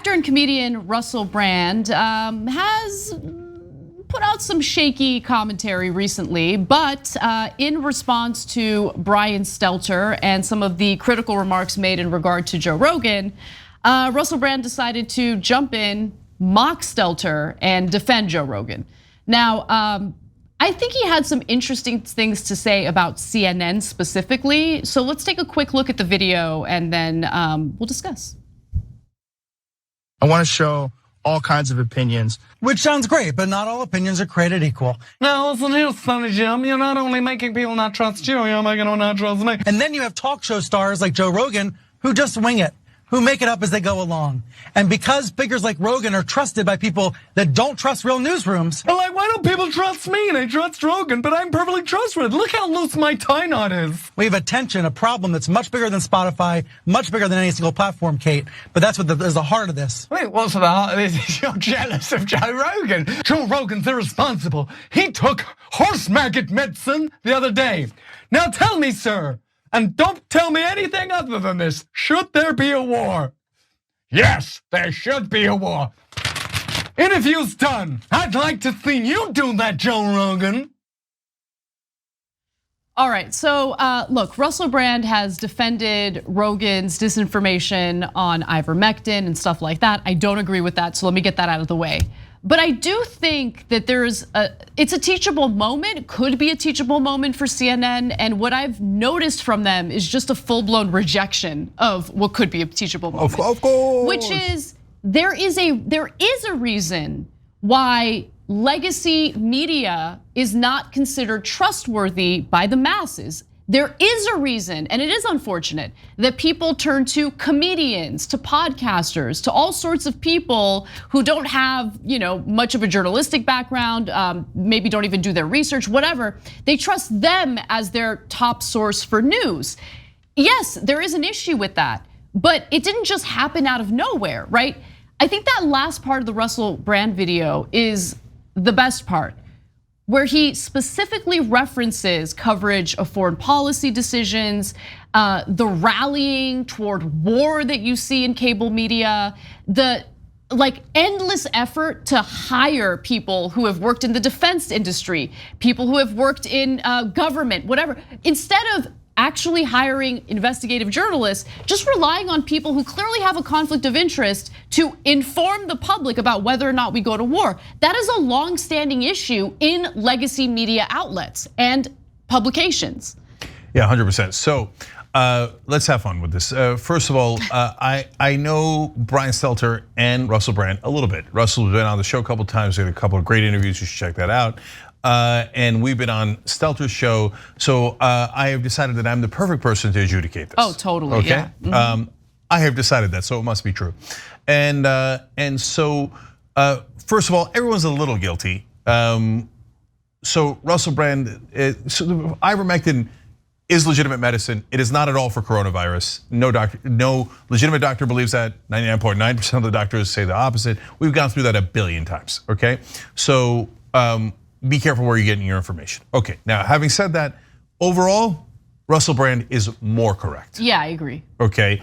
Actor and comedian Russell Brand has put out some shaky commentary recently, but in response to Brian Stelter and some of the critical remarks made in regard to Joe Rogan, Russell Brand decided to jump in, mock Stelter, and defend Joe Rogan. Now, I think he had some interesting things to say about CNN specifically, so let's take a quick look at the video and then we'll discuss. I want to show all kinds of opinions. Which sounds great, but not all opinions are created equal. No, listen here, Sonny Jim. You're not only making people not trust you, you're making them not trust me. And then you have talk show stars like Joe Rogan who just wing it, who make it up as they go along. And because figures like Rogan are trusted by people that don't trust real newsrooms. Well, like, why don't people trust me? They trust Rogan, but I'm perfectly trustworthy. Look how loose my tie knot is. We have a tension, a problem that's much bigger than Spotify, much bigger than any single platform, Kate. But that's what is the heart of this. Wait, what's the heart of this? You're jealous of Joe Rogan. Joe Rogan's irresponsible. He took horse maggot medicine the other day. Now tell me, sir, and don't tell me anything other than this. Should there be a war? Yes, there should be a war. Interview's done. I'd like to see you do that, Joe Rogan. All right, so look, Russell Brand has defended Rogan's disinformation on ivermectin and stuff like that. I don't agree with that, so let me get that out of the way. But I do think that it's a teachable moment, could be a teachable moment for CNN. And what I've noticed from them is just a full-blown rejection of what could be a teachable moment. Of course. Which is, there is a reason why legacy media is not considered trustworthy by the masses. There is a reason, and it is unfortunate, that people turn to comedians, to podcasters, to all sorts of people who don't have, much of a journalistic background, maybe don't even do their research, whatever. They trust them as their top source for news. Yes, there is an issue with that, but it didn't just happen out of nowhere, right? I think that last part of the Russell Brand video is the best part, where he specifically references coverage of foreign policy decisions, the rallying toward war that you see in cable media, the endless effort to hire people who have worked in the defense industry, people who have worked in government, whatever, instead of actually hiring investigative journalists, just relying on people who clearly have a conflict of interest to inform the public about whether or not we go to war. That is a long-standing issue in legacy media outlets and publications. Yeah, 100%. So let's have fun with this. First of all, I know Brian Stelter and Russell Brand a little bit. Russell's been on the show a couple of times. We had a couple of great interviews. You should check that out. And we've been on Stelter's show, so I have decided that I'm the perfect person to adjudicate this. Oh, totally. Okay. Yeah. Mm-hmm. I have decided that, so it must be true. And so first of all, everyone's a little guilty. So Russell Brand, so ivermectin is legitimate medicine. It is not at all for coronavirus. No legitimate doctor believes that. 99.9% of the doctors say the opposite. We've gone through that a billion times. Okay, so. Be careful where you're getting your information. Okay, now having said that, overall, Russell Brand is more correct. Yeah, I agree. Okay,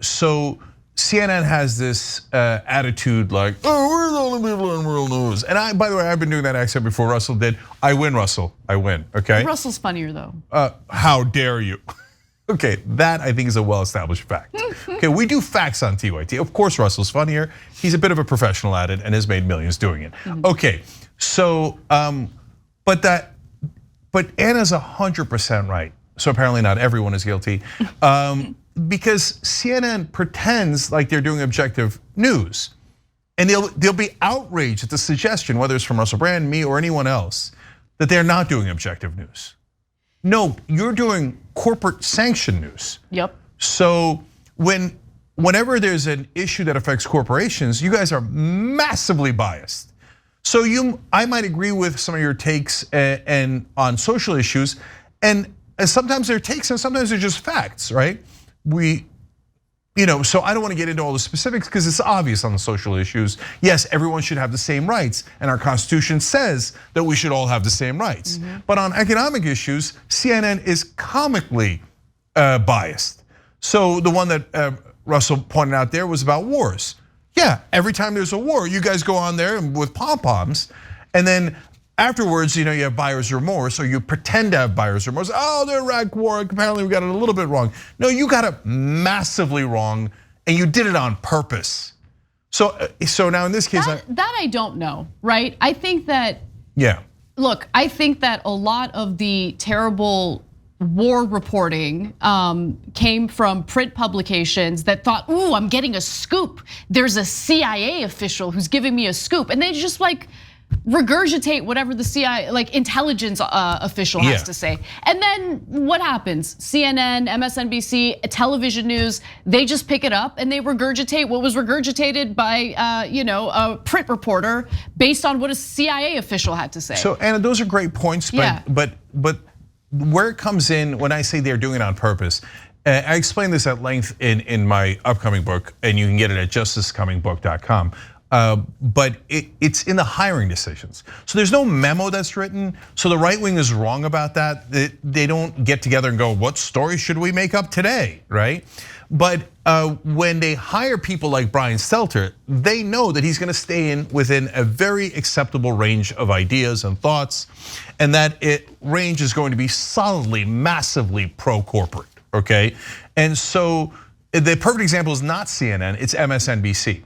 so CNN has this attitude like, oh, we're the only people in real news. And by the way, I've been doing that accent before Russell did. I win, Russell, I win, okay? Russell's funnier though. How dare you? Okay, that I think is a well-established fact. Okay, we do facts on TYT. Of course, Russell's funnier. He's a bit of a professional at it and has made millions doing it. Okay. So, but Anna's 100% right. So apparently not everyone is guilty, because CNN pretends like they're doing objective news, and they'll be outraged at the suggestion, whether it's from Russell Brand, me, or anyone else, that they're not doing objective news. No, you're doing corporate sanction news. Yep. So whenever there's an issue that affects corporations, you guys are massively biased. So I might agree with some of your takes and on social issues, and sometimes they're takes and sometimes they're just facts, right? So I don't want to get into all the specifics because it's obvious on the social issues. Yes, everyone should have the same rights, and our Constitution says that we should all have the same rights. But on economic issues, CNN is comically biased. So the one that Russell pointed out there was about wars. Yeah, every time there's a war, you guys go on there with pom-poms, and then afterwards, you have buyer's remorse, or you pretend to have buyer's remorse. Oh, the Iraq war, apparently we got it a little bit wrong. No, you got it massively wrong, and you did it on purpose. So now in this case, that I don't know, right? I think that, look, I think that a lot of the terrible war reporting came from print publications that thought, ooh, I'm getting a scoop. There's a CIA official who's giving me a scoop. And they just like regurgitate whatever the CIA, like intelligence official has to say. And then what happens? CNN, MSNBC, television news, they just pick it up and they regurgitate what was regurgitated by a print reporter based on what a CIA official had to say. So Anna, those are great points, but where it comes in when I say they're doing it on purpose, I explain this at length in my upcoming book, and you can get it at justthiscomingbook.com. But it's in the hiring decisions. So there's no memo that's written. So the right wing is wrong about that. They don't get together and go, what story should we make up today, right? But when they hire people like Brian Stelter, they know that he's gonna stay within a very acceptable range of ideas and thoughts, and that range is going to be solidly, massively pro-corporate, okay? And so the perfect example is not CNN, it's MSNBC.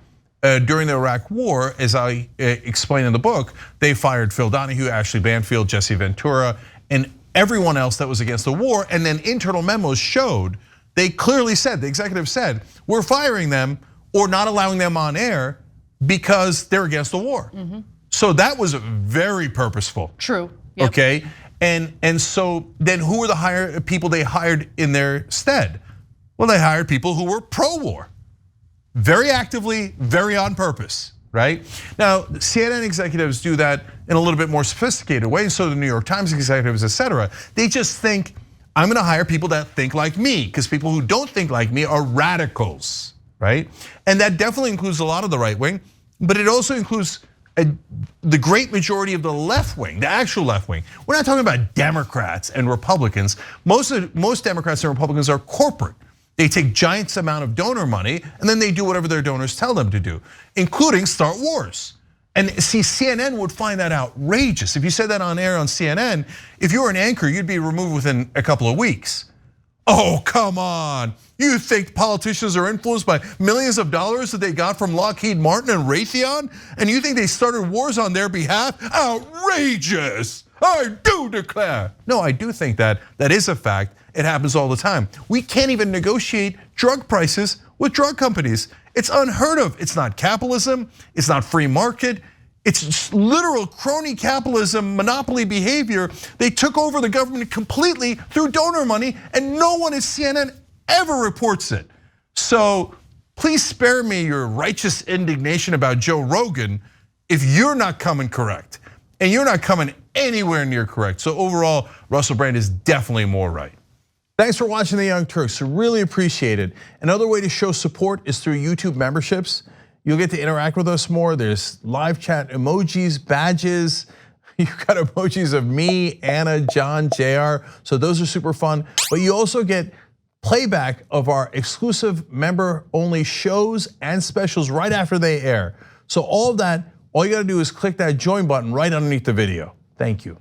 During the Iraq War, as I explain in the book, they fired Phil Donahue, Ashley Banfield, Jesse Ventura, and everyone else that was against the war. And then internal memos showed, they clearly said, the executive said, we're firing them or not allowing them on air because they're against the war. So that was very purposeful. True. Yep. Okay, and so then who were the people they hired in their stead? Well, they hired people who were pro-war. Very actively, very on purpose, right? Now, CNN executives do that in a little bit more sophisticated way, so the New York Times executives, et cetera. They just think, I'm gonna hire people that think like me, because people who don't think like me are radicals, right? And that definitely includes a lot of the right wing, but it also includes the great majority of the left wing, the actual left wing. We're not talking about Democrats and Republicans. Most Democrats and Republicans are corporate. They take giant amount of donor money and then they do whatever their donors tell them to do, including start wars. And see, CNN would find that outrageous. If you said that on air on CNN, if you were an anchor, you'd be removed within a couple of weeks. Oh, come on. You think politicians are influenced by millions of dollars that they got from Lockheed Martin and Raytheon? And you think they started wars on their behalf? Outrageous. I do declare. No, I do think that is a fact. It happens all the time. We can't even negotiate drug prices with drug companies. It's unheard of. It's not capitalism. It's not free market. It's literal crony capitalism, monopoly behavior. They took over the government completely through donor money, and no one at CNN ever reports it. So please spare me your righteous indignation about Joe Rogan if you're not coming correct. And you're not coming anywhere near correct. So overall, Russell Brand is definitely more right. Thanks for watching The Young Turks, I really appreciate it. Another way to show support is through YouTube memberships. You'll get to interact with us more. There's live chat emojis, badges. You've got emojis of me, Anna, John, JR. So those are super fun. But you also get playback of our exclusive member-only shows and specials right after they air. So all of that, all you gotta do is click that join button right underneath the video. Thank you.